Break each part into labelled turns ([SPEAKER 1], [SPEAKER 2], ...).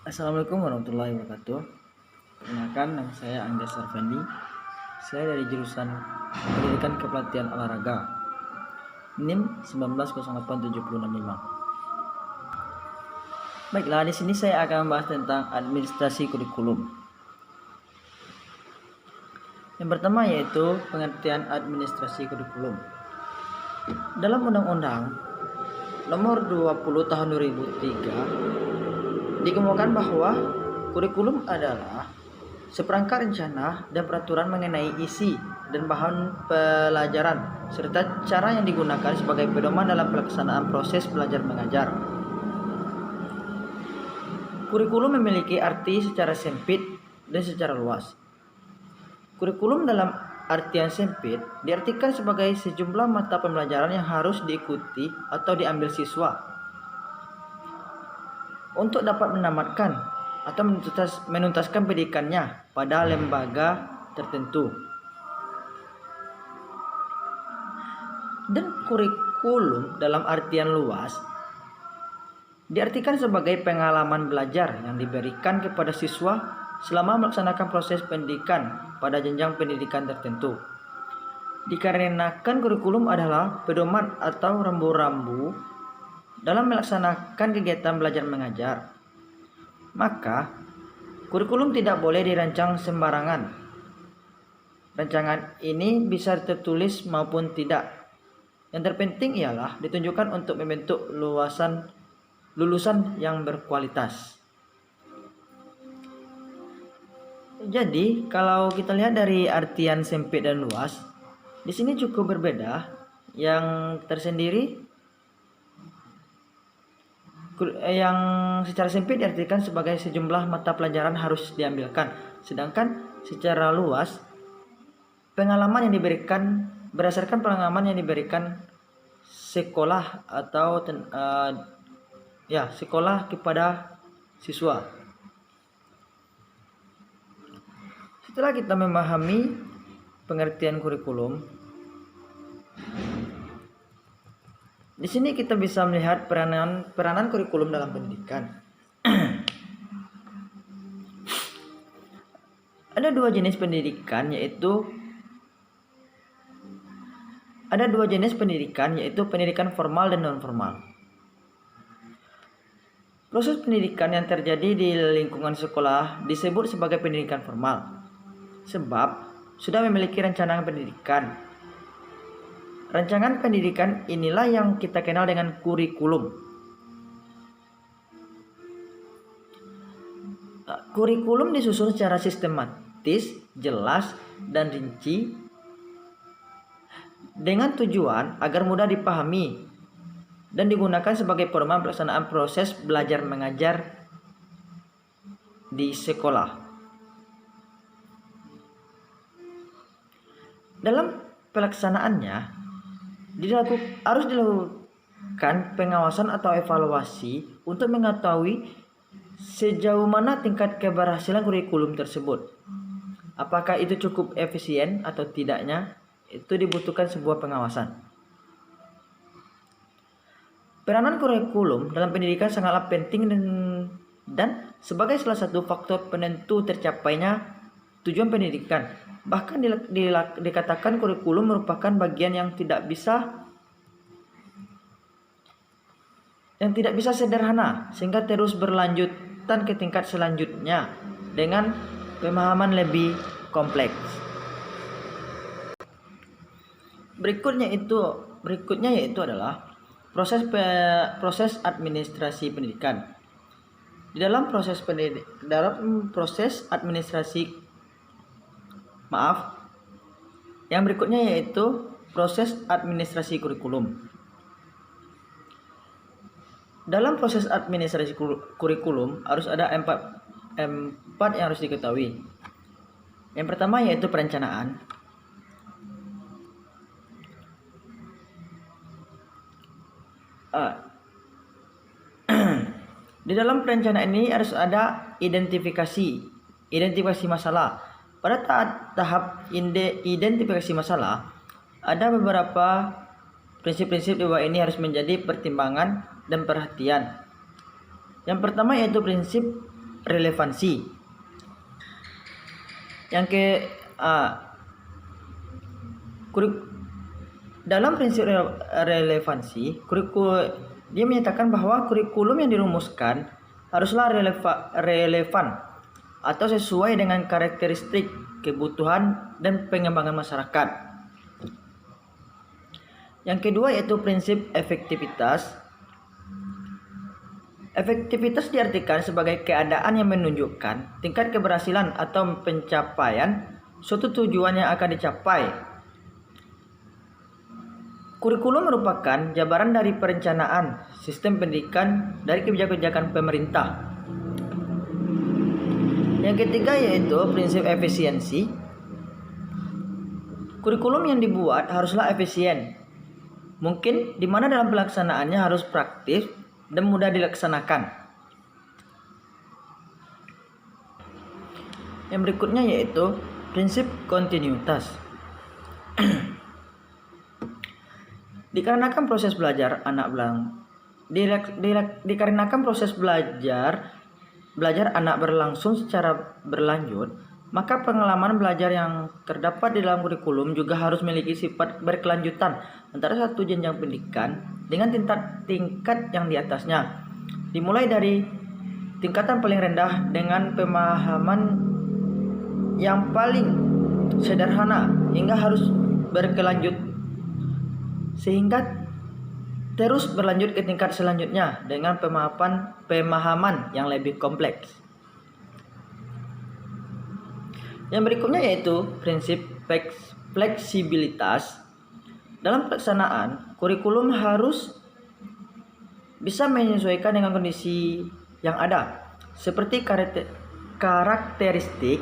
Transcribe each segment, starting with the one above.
[SPEAKER 1] Assalamualaikum warahmatullahi wabarakatuh. Perkenalkan, nama saya Angga Sarfandi. Saya dari jurusan Pendidikan Kepelatihan Olahraga. NIM 1908765. Baiklah, di sini saya akan membahas tentang administrasi kurikulum. Yang pertama yaitu pengertian administrasi kurikulum. Dalam Undang-Undang Nomor 20 Tahun 2003 dikemukakan bahwa kurikulum adalah seperangkat rencana dan peraturan mengenai isi dan bahan pelajaran serta cara yang digunakan sebagai pedoman dalam pelaksanaan proses belajar mengajar. Kurikulum memiliki arti secara sempit dan secara luas. Kurikulum dalam artian sempit diartikan sebagai sejumlah mata pembelajaran yang harus diikuti atau diambil siswa untuk dapat menamatkan atau menuntaskan pendidikannya pada lembaga tertentu. Dan kurikulum dalam artian luas diartikan sebagai pengalaman belajar yang diberikan kepada siswa selama melaksanakan proses pendidikan pada jenjang pendidikan tertentu. Dikarenakan kurikulum adalah pedoman atau rambu-rambu dalam melaksanakan kegiatan belajar mengajar, maka kurikulum tidak boleh dirancang sembarangan. Rancangan ini bisa tertulis maupun tidak. Yang terpenting ialah ditunjukkan untuk membentuk lulusan yang berkualitas. Jadi, kalau kita lihat dari artian sempit dan luas, di sini cukup berbeda. Yang tersendiri yang secara sempit diartikan sebagai sejumlah mata pelajaran harus diambilkan, sedangkan secara luas pengalaman yang diberikan berdasarkan pengalaman yang diberikan sekolah atau sekolah kepada siswa. Setelah kita memahami pengertian kurikulum, di sini kita bisa melihat peranan kurikulum dalam pendidikan. Ada dua jenis pendidikan yaitu pendidikan formal dan non formal. Proses pendidikan yang terjadi di lingkungan sekolah disebut sebagai pendidikan formal, sebab sudah memiliki rencana pendidikan. Rancangan pendidikan inilah yang kita kenal dengan kurikulum. Kurikulum disusun secara sistematis, jelas, dan rinci dengan tujuan agar mudah dipahami dan digunakan sebagai pedoman pelaksanaan proses belajar mengajar di sekolah. Dalam pelaksanaannya harus dilakukan pengawasan atau evaluasi untuk mengetahui sejauh mana tingkat keberhasilan kurikulum tersebut. Apakah itu cukup efisien atau tidaknya, itu dibutuhkan sebuah pengawasan. Peranan kurikulum dalam pendidikan sangatlah penting dan sebagai salah satu faktor penentu tercapainya tujuan pendidikan. Bahkan dikatakan kurikulum merupakan bagian yang tidak bisa sederhana, sehingga terus berlanjutan ke tingkat selanjutnya dengan pemahaman lebih kompleks. Berikutnya yaitu adalah proses administrasi pendidikan. Dalam proses administrasi yang berikutnya yaitu proses administrasi kurikulum. Dalam proses administrasi kurikulum harus ada empat yang harus diketahui. Yang pertama yaitu perencanaan. Di dalam perencanaan ini harus ada identifikasi masalah. Pada tahap identifikasi masalah, ada beberapa prinsip-prinsip bahwa ini harus menjadi pertimbangan dan perhatian. Yang pertama yaitu prinsip relevansi. Yang ke dalam prinsip relevansi, dia menyatakan bahwa kurikulum yang dirumuskan haruslah relevan atau sesuai dengan karakteristik, kebutuhan, dan pengembangan masyarakat. Yang kedua yaitu prinsip efektivitas. Efektivitas diartikan sebagai keadaan yang menunjukkan tingkat keberhasilan atau pencapaian suatu tujuan yang akan dicapai. Kurikulum merupakan jabaran dari perencanaan sistem pendidikan dari kebijakan-kebijakan pemerintah. Yang ketiga yaitu prinsip efisiensi. Kurikulum yang dibuat haruslah efisien. Mungkin di mana dalam pelaksanaannya harus praktis dan mudah dilaksanakan. Yang berikutnya yaitu prinsip kontinuitas. Dikarenakan proses belajar anak berlangsung secara berlanjut, maka pengalaman belajar yang terdapat di dalam kurikulum juga harus memiliki sifat berkelanjutan antara satu jenjang pendidikan dengan tingkat yang di atasnya. Dimulai dari tingkatan paling rendah dengan pemahaman yang paling sederhana hingga harus berkelanjut sehingga terus berlanjut ke tingkat selanjutnya dengan pemahaman yang lebih kompleks. Yang berikutnya yaitu prinsip fleksibilitas. Dalam pelaksanaan, kurikulum harus bisa menyesuaikan dengan kondisi yang ada, seperti karakteristik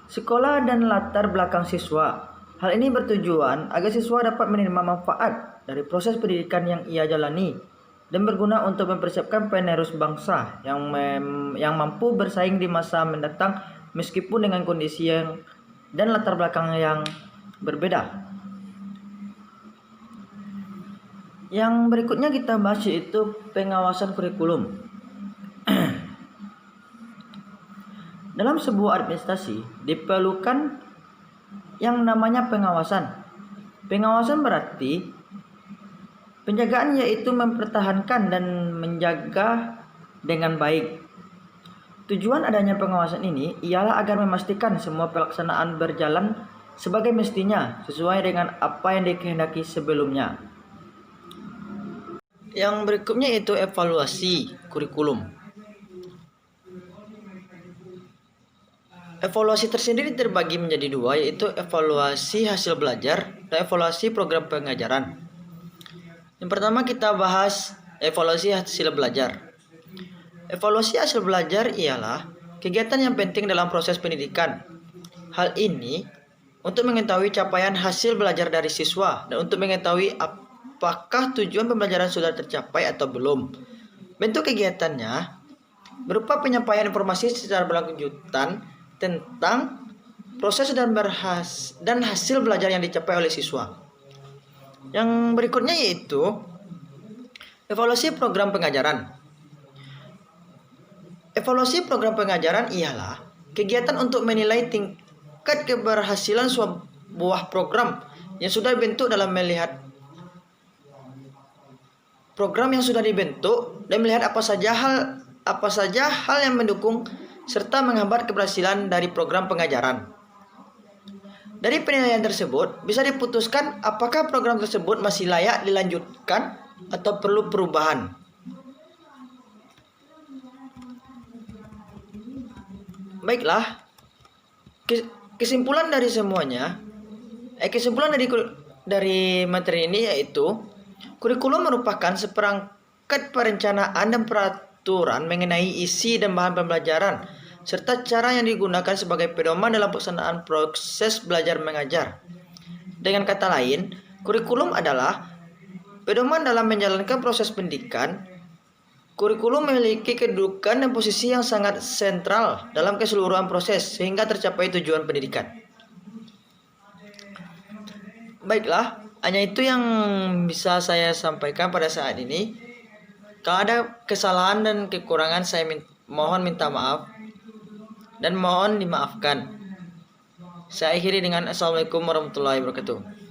[SPEAKER 1] sekolah dan latar belakang siswa. Hal ini bertujuan agar siswa dapat menerima manfaat dari proses pendidikan yang ia jalani dan berguna untuk mempersiapkan penerus bangsa yang mampu bersaing di masa mendatang meskipun dengan kondisi dan latar belakang yang berbeda. Yang berikutnya kita bahas yaitu pengawasan kurikulum. Dalam sebuah administrasi diperlukan yang namanya pengawasan. Pengawasan berarti penjagaan, yaitu mempertahankan dan menjaga dengan baik. Tujuan adanya pengawasan ini ialah agar memastikan semua pelaksanaan berjalan sebagai mestinya sesuai dengan apa yang dikehendaki sebelumnya. Yang berikutnya yaitu evaluasi kurikulum. Evaluasi tersendiri terbagi menjadi dua, yaitu evaluasi hasil belajar dan evaluasi program pengajaran. Yang pertama kita bahas evaluasi hasil belajar. Evaluasi hasil belajar ialah kegiatan yang penting dalam proses pendidikan. Hal ini untuk mengetahui capaian hasil belajar dari siswa dan untuk mengetahui apakah tujuan pembelajaran sudah tercapai atau belum. Bentuk kegiatannya berupa penyampaian informasi secara berkelanjutan tentang proses dan hasil belajar yang dicapai oleh siswa. Yang berikutnya yaitu evaluasi program pengajaran. Evaluasi program pengajaran ialah kegiatan untuk menilai tingkat keberhasilan sebuah program yang sudah dibentuk dalam melihat program yang sudah dibentuk dan melihat apa saja hal yang mendukung serta menghambat keberhasilan dari program pengajaran. Dari penilaian tersebut bisa diputuskan apakah program tersebut masih layak dilanjutkan atau perlu perubahan. Baiklah, kesimpulan dari semuanya, kesimpulan dari materi ini yaitu kurikulum merupakan seperangkat perencanaan dan peraturan mengenai isi dan bahan pembelajaran serta cara yang digunakan sebagai pedoman dalam pelaksanaan proses belajar mengajar. Dengan kata lain, kurikulum adalah pedoman dalam menjalankan proses pendidikan. Kurikulum memiliki kedudukan dan posisi yang sangat sentral dalam keseluruhan proses sehingga tercapai tujuan pendidikan. Baiklah, hanya itu yang bisa saya sampaikan pada saat ini. Kalau ada kesalahan dan kekurangan saya mohon minta maaf dan mohon dimaafkan. Saya akhiri dengan Assalamualaikum warahmatullahi wabarakatuh.